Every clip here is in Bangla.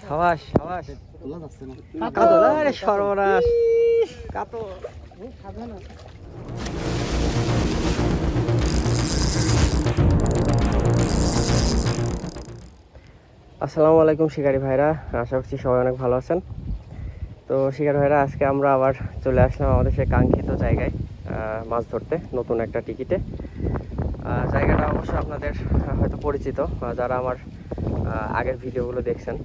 সাবাস সাবাস কাতো না রে সর্বনাশ কাতো। আসসালামু আলাইকুম শিকারি ভাইরা, আশা করছি সবাই অনেক ভালো আছেন। তো শিকারি ভাইরা, আজকে আমরা আবার চলে আসলাম আমাদের সেই কাঙ্ক্ষিত জায়গায় মাছ ধরতে, নতুন একটা টিকিটে। জায়গাটা অবশ্য আপনাদের হয়তো পরিচিত, যারা আমার আগের ভিডিওগুলো দেখছেন।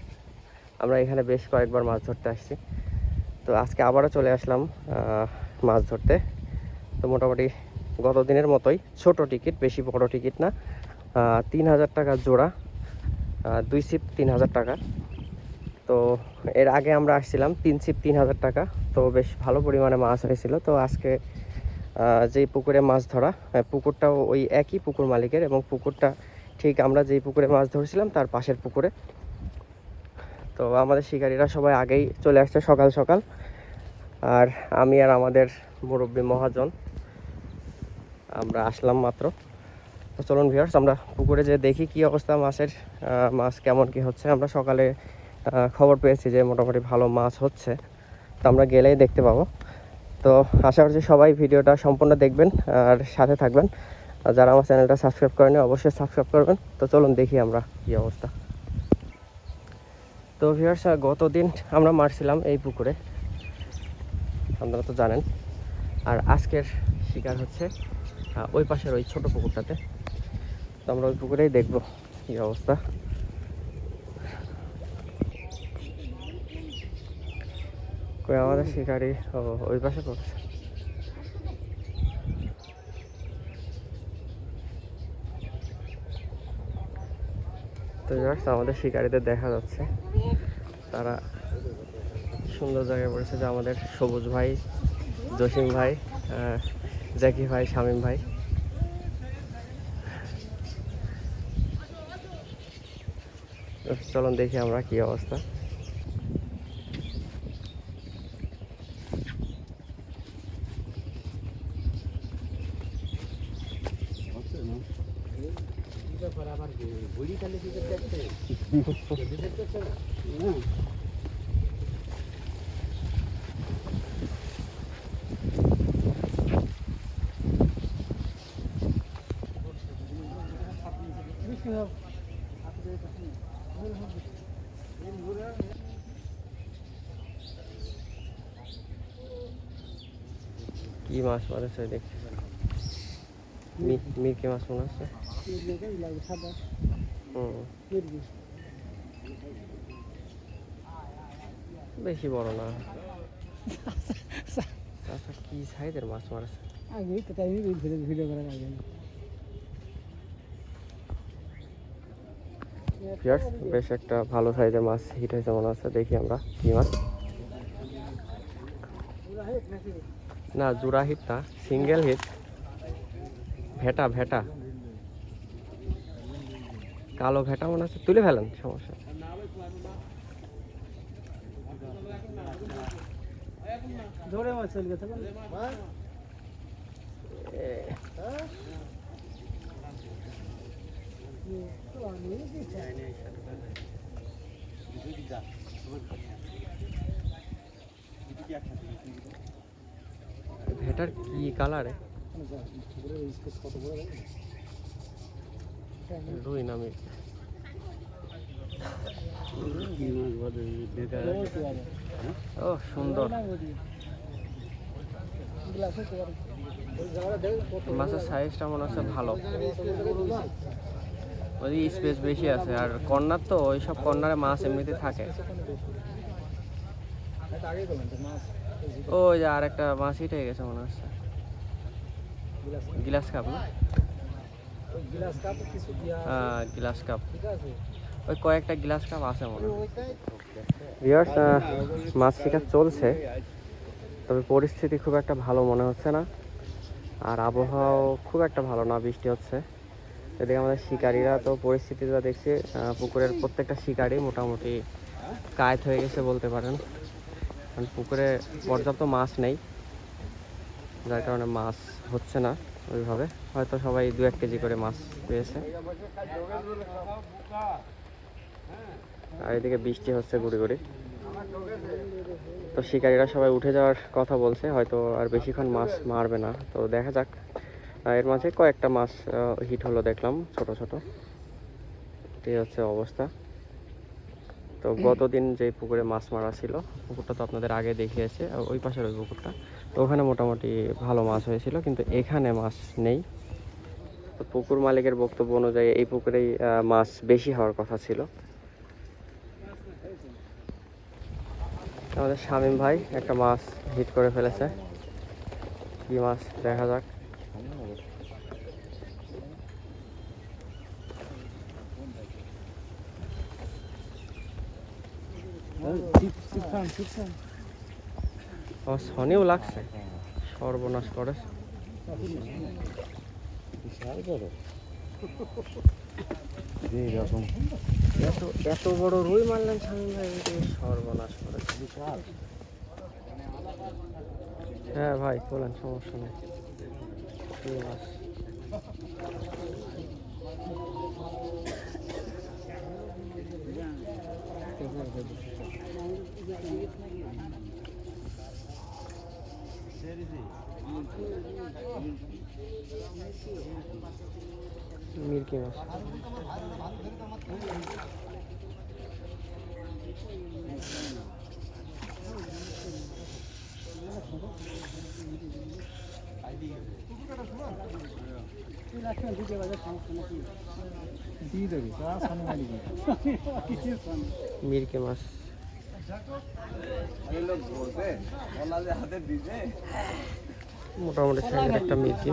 আমরা এখানে বেশ কয়েকবার মাছ ধরতে আসছি, তো আজকে আবারও চলে আসলাম মাছ ধরতে। তো মোটামুটি গত দিনের মতোই ছোট টিকিট, বেশি বড় টিকিট না, 3000 টাকা জোড়া, 2 ছিপ 3000 টাকা। তো এর আগে আমরা আসছিলাম 3 ছিপ 3000 টাকা, তো বেশ ভালো পরিমাণে মাছ হয়েছিল। তো আজকে যেই পুকুরে মাছ ধরা, পুকুরটাও ওই একই পুকুর মালিকের, এবং পুকুরটা ঠিক আমরা যেই পুকুরে মাছ ধরছিলাম তার পাশের পুকুরে। তো আমাদের শিকারীরা সবাই আগেই চলে আসছে সকাল সকাল, আর আমি আর আমাদের মুরব্বী মহাজন আমরা আসলাম মাত্র। তো চলুন ভিউয়ার্স, আমরা পুকুরে যে দেখি কি অবস্থা মাছের, মাছ কেমন কি হচ্ছে। আমরা সকালে খবর পেয়েছি যে মোটামুটি ভালো মাছ হচ্ছে, তো আমরা গেলেই দেখতে পাবো। তো আশা করছি সবাই ভিডিওটা সম্পূর্ণ দেখবেন আর সাথে থাকবেন। আর যারা আমার চ্যানেলটা সাবস্ক্রাইব করেনি অবশ্যই সাবস্ক্রাইব করবেন। তো চলুন দেখি আমরা কি অবস্থা। তো ভিউয়ার্স, গতদিন আমরা মারছিলাম এই পুকুরে, আপনারা তো জানেন। আর আজকের শিকার হচ্ছে ওই পাশের ওই ছোট পুকুরটাতে। তো আমরা ওই পুকুরেই দেখবো কি অবস্থা। কই আমাদের শিকারি ওই পাশে পড়ছে। তো আমাদের শিকারীদের দেখা যাচ্ছে, তারা সুন্দর জায়গায় পড়েছে, যে আমাদের সবুজ ভাই, জসিম ভাই, জ্যাকি ভাই, শামীম ভাই। চলুন দেখি আমরা কি অবস্থা। কি মাছ মারেছে দেখছি, মিরকি মাছ মনে হচ্ছে। বেশি বড় না, আচ্ছা কি সাইজের মাছ মারেছে। বেশ একটা ভালো সাইজের মাছ হিট হয়েছে মনে হচ্ছে। দেখি আমরা কি মাছ। না, জোড়া হিট না, সিঙ্গেল হিট। ভেটা ভেটা, কালো ভেটা মনে হচ্ছে। তুলে ফেলেন, সমস্যা। ভেটার কি কালারে? রুই নামে। ও সুন্দর মাছের সাইজটা মনে হচ্ছে ভালো, ওই স্পেস বেশি আছে। আর কর্নার তো ওই সব কর্নারে মাছ এমনিতে থাকে। ওই যে আর একটা মাছ হিট হয়ে গেছে মনে হচ্ছে, গ্লাস কাপ না? হ্যাঁ গ্লাস কাপ, ওই কয়েকটা গ্লাস কাপ আছে মনে হয়। ভিউয়ার্স, মাছ শিকার চলছে, তবে পরিস্থিতি খুব একটা ভালো মনে হচ্ছে না। আর আবহাওয়াও খুব একটা ভালো না, বৃষ্টি হচ্ছে। এদিকে আমাদের শিকারীরা তো পরিস্থিতিটা দেখছি, পুকুরের প্রত্যেকটা শিকারী মোটামুটি কায়েত হয়ে গেছে বলতে পারেন। কারণ পুকুরে পর্যাপ্ত মাছ নেই, যার কারণে মাছ হচ্ছে না ওইভাবে। হয়তো সবাই 2-1 কেজি করে মাছ পেয়েছে। আর এদিকে বৃষ্টি হচ্ছে গুড়ি গুড়ি। তো শিকারীরা সবাই উঠে যাওয়ার কথা বলছে, হয়তো আর বেশিক্ষণ মাছ মারবে না। তো দেখা যাক। এর মাঝে কয়েকটা মাছ হিট হলো দেখলাম, ছোট ছোট। এই হচ্ছে অবস্থা। তো গতদিন যে পুকুরে মাছ মারা ছিল, পুকুরটা তো আপনাদের আগে দেখিয়েছে, ওই পাশের ওই পুকুরটা, তো ওখানে মোটামুটি ভালো মাছ হয়েছিল, কিন্তু এখানে মাছ নেই। তো পুকুর মালিকের বক্তব্য অনুযায়ী এই পুকুরেই মাছ বেশি হওয়ার কথা ছিল। আমাদের শামীম ভাই একটা মাছ হিট করে ফেলেছে। কি মাছ দেখা যাক। শনিও লাগছে, সর্বনাশ করে। এত বড় রুই মারলেন শামীম ভাই, সর্বনাশ করে। হ্যাঁ ভাই বলেন, সমস্যা নেই। কি মাছ? মিরকি মাছ। মিরকি মাছ। মোটামুটি সাইজের একটা মিরকি।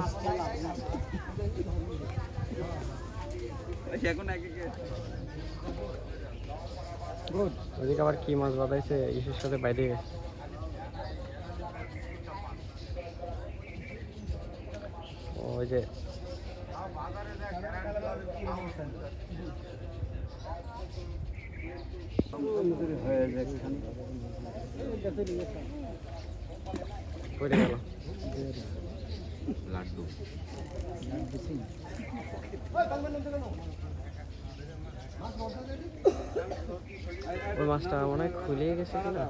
ওদিকে আবার কি মাছ বাঁধাইছে, ইসের সাথে বাইরে গেছে। ওই যে পড়ে গেল লাড্ডু। ওই মাছটা মনে হয় খুলে গেছে কিনা।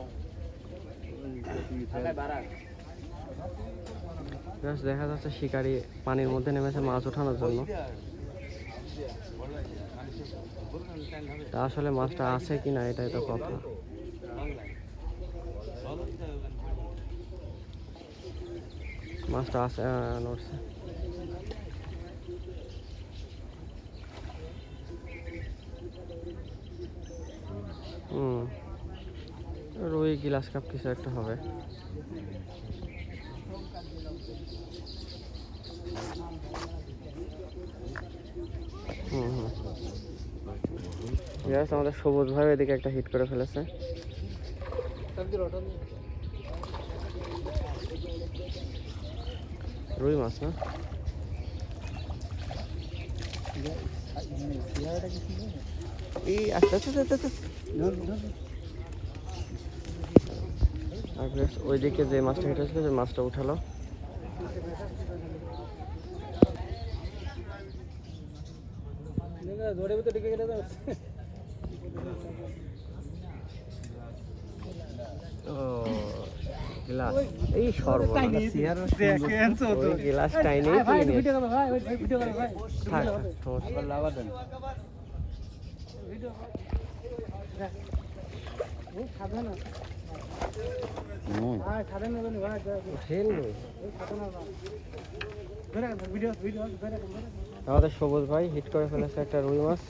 দেখা যাচ্ছে শিকারি পানির মধ্যে নেমেছে মাছ ওঠানোর জন্য। তা আসলে মাছটা আছে কিনা এটাই তো কথা। মাছটা আছে, নড়ছে। রুই গ্লাস কাপ কিছু একটা হবে। আমাদের সবুজ ভাই এদিকে একটা হিট করে ফেলেছে। রুই মাছ না? এই আচ্ছা আচ্ছা আচ্ছা। ওইদিকে যে মাছটা হিট হয়েছিল, যে মাছটা উঠালো। এই সর্বনাশ, গ্লাসটাই নেই। আমাদের সবুজ ভাই হিট করে ফেলেছে একটা রুই মাছ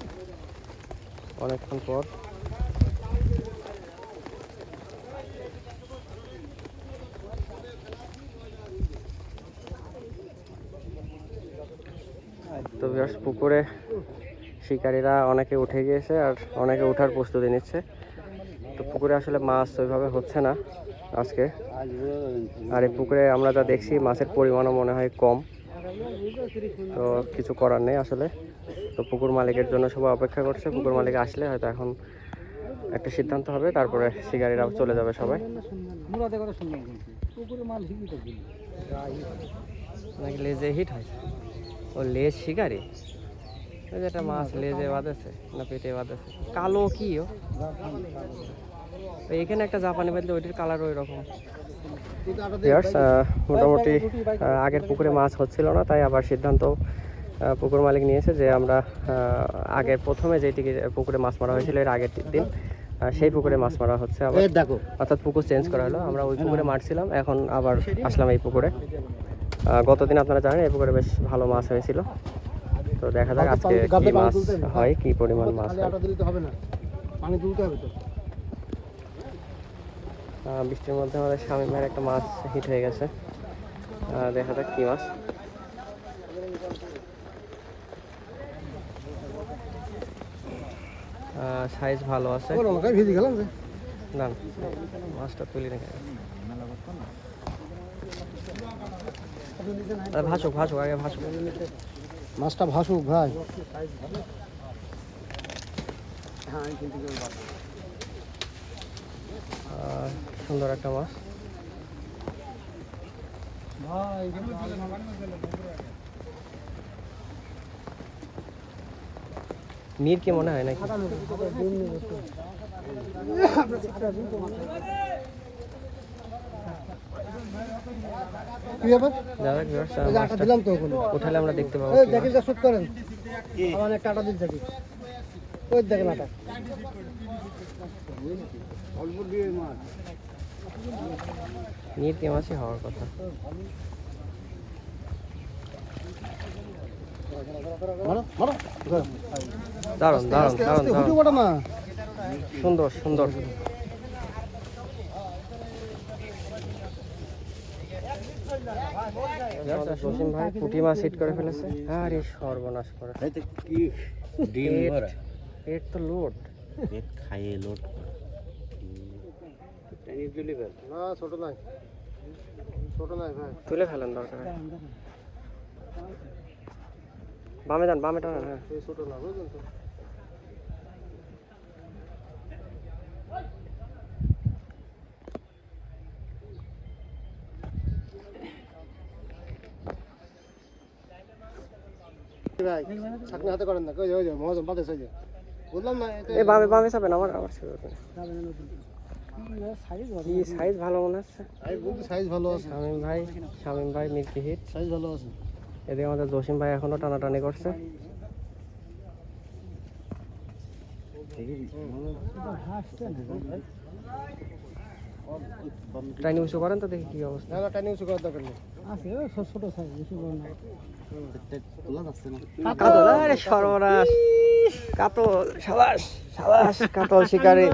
অনেকক্ষণ পর। তো পুকুরে শিকারীরা অনেকে উঠে গিয়েছে, আর অনেকে ওঠার প্রস্তুতি নিচ্ছে। তো পুকুরে আসলে মাছ ওইভাবে হচ্ছে না আজকে। আর এই পুকুরে আমরা যা দেখছি, মাছের পরিমাণও মনে হয় কম। তো কিছু করার নেই আসলে। তো পুকুর মালিকের জন্য সবাই অপেক্ষা করছে। পুকুর মালিক আসলে হয়তো এখন একটা সিদ্ধান্ত হবে, তারপরে শিকারীরা চলে যাবে সবাই। নাকি লেজে হিট হয়? ও লেজ শিকারি। ওই যে একটা মাছ লেজে বাঁধেছে না পেটে বাঁধেছে, কালো কি ও? এখানে একটা জাপানি বাঁধলে ওইটার কালার ওই রকম। মোটামুটি আগের পুকুরে মাছ হচ্ছিল না, তাই আবার সিদ্ধান্ত পুকুর মালিক নিয়েছে যে আমরা আগের প্রথমে যেটিকে পুকুরে মাছ মারা হয়েছিল এর আগের দিন সেই পুকুরে মাছ মারা হচ্ছে আবার, অর্থাৎ পুকুর চেঞ্জ করা হলো। আমরা ওই পুকুরে মারছিলাম, এখন আবার আসলাম এই পুকুরে। গতদিন আপনারা জানেন এই পুকুরে বেশ ভালো মাছ হয়েছিল, তো দেখা যাক আজকে কি মাছ হয়, কি পরিমাণ মাছ হয়। বৃষ্টির মধ্যে আমাদের শামীম ভাইয়ের একটা মাছ হিট হয়ে গেছে, দেখা যাক কি মাছ। সাইজ ভালো আছে, না মাছটা তুলি না, ভাসুক ভাসুক আগে ভাসুক, মাছটা ভাসুক ভাই। সুন্দর একটা মাছ। নীর কি মনে হয় নাকি? উঠালে আমরা দেখতে পাবো। নীর কি মাছই হওয়ার কথা। দারুন দারুন দারুন দারুন, সুন্দর সুন্দর। জসিম ভাই পুঁটি মাছ হিট করে ফেলেছে। আরে সর্বনাশ করে, পেট তো লোড, পেট খাইয়ে লোড। ছোট নাই, ছোট নাই ভাই, তুলে ফেলেন দরকার। বামে যান, বামে টান। হ্যাঁ ছোট না, বুঝলেন তো। ভাই ছাকনি হাতে করেন না, কই ওই যে মহাজন বাদে সাইজে বললাম না, এই বামে বামে যাবেন। আমার কি সাইজ ভালো মনে হচ্ছে। সাইজ ভালো আছে শামীম ভাই মিল্কি হিট সাইজ ভালো আছে। এদিকে আমাদের জসিম ভাই এখনো টানাটানি করছে। টাইনি উঁচু করেন তো দেখি কি অবস্থা। না টাইনি উঁচু করার দরকার নেই, আছে ছোট সাইজ, বেশি বড় না। কাতল, আরে সর্বনাশ, কাতল। সাবাস সাবাস কাতল শিকারি,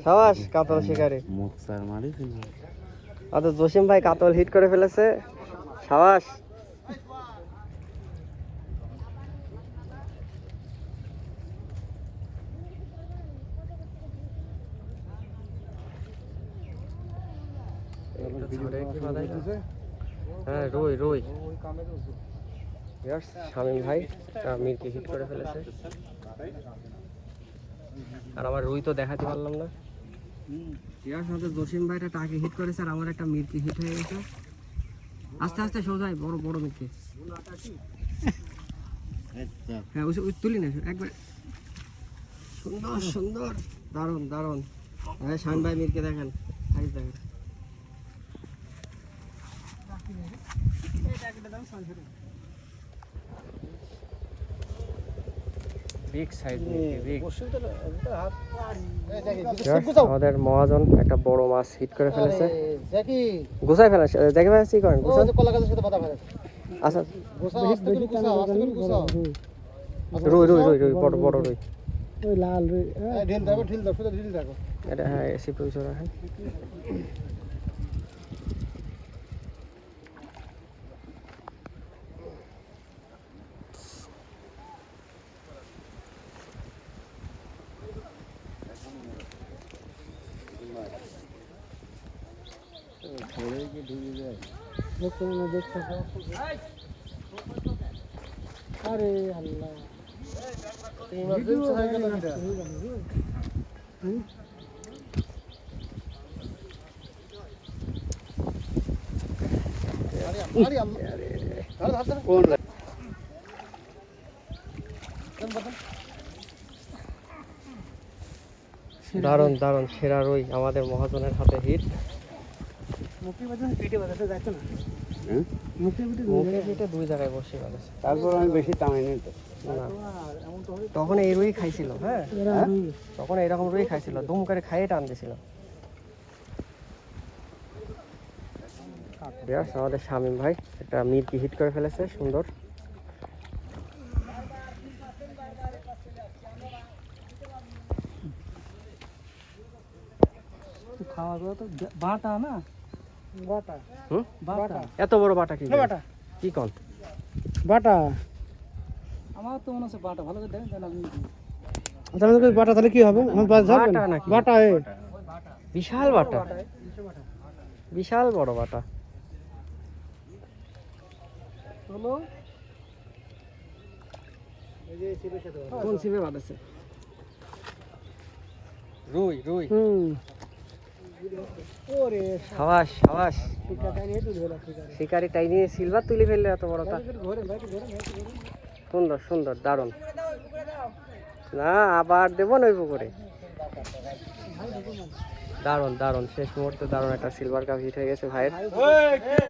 সাবাস কাতল শিকারি। আমাদের জসিম ভাই কাতল হিট করে ফেলেছে, সাবাস। হ্যাঁ রুই রুই। শামীম ভাই মিরকে হিট করে ফেলেছে, আর আমার রুই তো দেখাতে পারলাম না। জসিম ভাইটা টাকে হিট করেছে, আর আমার একটা মিরকি হিট হয়ে গেছে। আস্তে আস্তে সোজাই, বড় বড় মিরকি। হ্যাঁ তুলি না একবার, সুন্দর সুন্দর, দারুণ দারুণ। হ্যাঁ শামীম ভাই মিরকে দেখেন, সাইজ দেখেন। বিগ সাইজ মিরকি, আমাদের মহাজন একটা বড় মাছ হিট করে ফেলেছে। গুছাই ফেলে দেখে ভাই কি করেন, আচ্ছা রুই রুই রুই রুই, বড় বড় রুই, লাল রুই। এটা হ্যাঁ এসি প্রচুর রাখেন। আরে আল্লাহ, দারুণ দারুণ সেরা রুই আমাদের মহাজনের হাতে হিট। মুখে বাজে পেটে বাজে যাচ্ছে না মুখে পেটে মুখে পিঠে দুই জায়গায় বসে গেছে। তারপর আমি বেশি টানিনি তো। না তখন এই রুই খাইছিল, হ্যাঁ তখন এইরকম রুই খাইছিল, দুম করে খাইয়ে টান দিছিল। বিয়াস আমাদের শামীম ভাই একটা মিরকি হিট করে ফেলেছে, সুন্দর। খাওয়া দাওয়া তো বাটা না বাটা হুম বাটা এত বড় বাটা কি বাটা কি কন? বাটা আমার তো মনে হচ্ছে বাটা ভালো করে দেখেন আপনি তাহলে তো বাটা তাহলে কি হবে আমার বাস যাবে বাটা নাকি? বাটা এ বিশাল বাটা, বিশাল বড় বাটা। হলো এই যে সিপের সাথে কোন সিপে বাঁধেছে? রুই রুই। ওরে সাবাস সাবাস, টিকাটা নিয়ে তুলে হলো শিকারি টাই নিয়ে সিলভার তুলে ফেললে এত বড়টা। ঘরে ভাই ঘরে সুন্দর সুন্দর দারুণ। না আবার দেবো না ওই পুকুরে। দারুণ দারুণ, শেষ মুহূর্তে দারুণ একটা সিলভার কাপ হিট হয়ে গেছে ভাইয়ের।